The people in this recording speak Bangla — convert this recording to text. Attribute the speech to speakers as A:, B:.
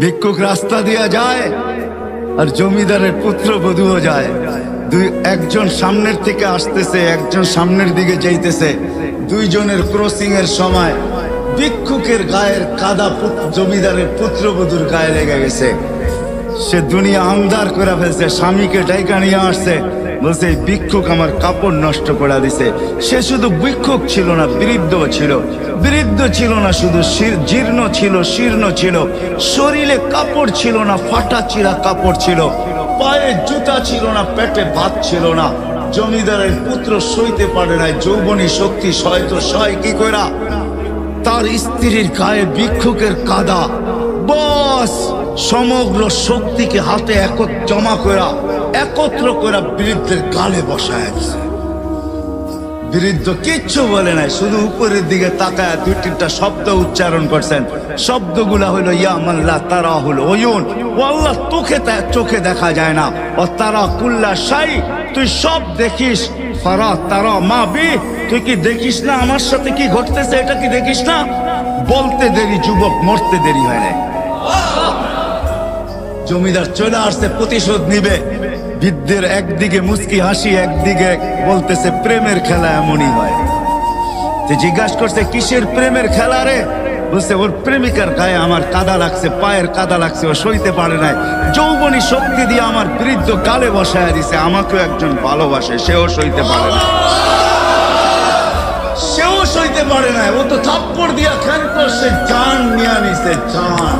A: ভিক্ষুক রাস্তা দিয়া যায় আর জমিদারের পুত্রবধূও যায়। একজন সামনের থেকে আসতেছে, একজন সামনের দিকে যাইতেছে। দুইজনের ক্রসিং এর সময় ভিক্ষুকের গায়ের কাদা জমিদারের পুত্রবধূর গায়ে লেগে গেছে। সে দুনিয়া আন্ধার করে ফেলছে, স্বামীকে ডাইকা নিয়ে আসছে, বলছে এই ভিক্ষুক আমার কাপড় নষ্ট করে দিছে। সে শুধু ভিক্ষুক ছিল না, বৃদ্ধ ছিল। বৃদ্ধ ছিল না শুধু, জীর্ণ ছিল, শীর্ণ ছিল। শরীরে কাপড় ছিল না, ফাটা চিরা কাপড় ছিল। পায়ে জুতা ছিল না, পেটে ভাত ছিল না। জমিদারের পুত্র সইতে পারে নাই, যৌবনী শক্তি সয় তো সয় কি কইরা। তার স্ত্রীর গায়ে ভিক্ষুকের কাদা, বস সমগ্র শক্তিকে হাতে একত্র করা বৃদ্ধের গালে বসায় দিছে। বৃদ্ধ কিচ্ছু বলে নাই, শুধু উপরের দিকে তাকায় দুই তিনটা শব্দ উচ্চারণ করছেন। শব্দগুলা হলো ইয়া মাল্লা তারা হলো ওয়ুন, ও আল্লাহ চোখে দেখা যায় না। ও তারা কুল্লা শাই, তুই সব দেখিস। ফারা তারা মা বি, তুই কি দেখিস না আমার সাথে কি ঘটতেছে? এটা কি দেখিস না? বলতে দেরি যুবক, মরতে দেরি হয় না। জমিদার চলে আসছে, প্রতিশোধ নিবে। বৃদ্ধের একদিকে মুস্কি হাসি, একদিকে বলতেছে প্রেমের খেলা এমনই হয়। জিজ্ঞাসা করছে কিসের প্রেমের খেলা রে? বলছে ওর প্রেমিকার গায়ে আমার কাদা লাগছে, পায়ের কাদা লাগছে, ও সইতে পারে নাই। যৌবনী শক্তি দিয়ে আমার বৃদ্ধ গালে বসায় দিছে। আমাকেও একজন ভালোবাসে, সেও সইতে পারে না, সেও সইতে পারে না। ও তো থাপ্পড় দিয়া খেলতো, সে জান নিয়ে নিছে, জান।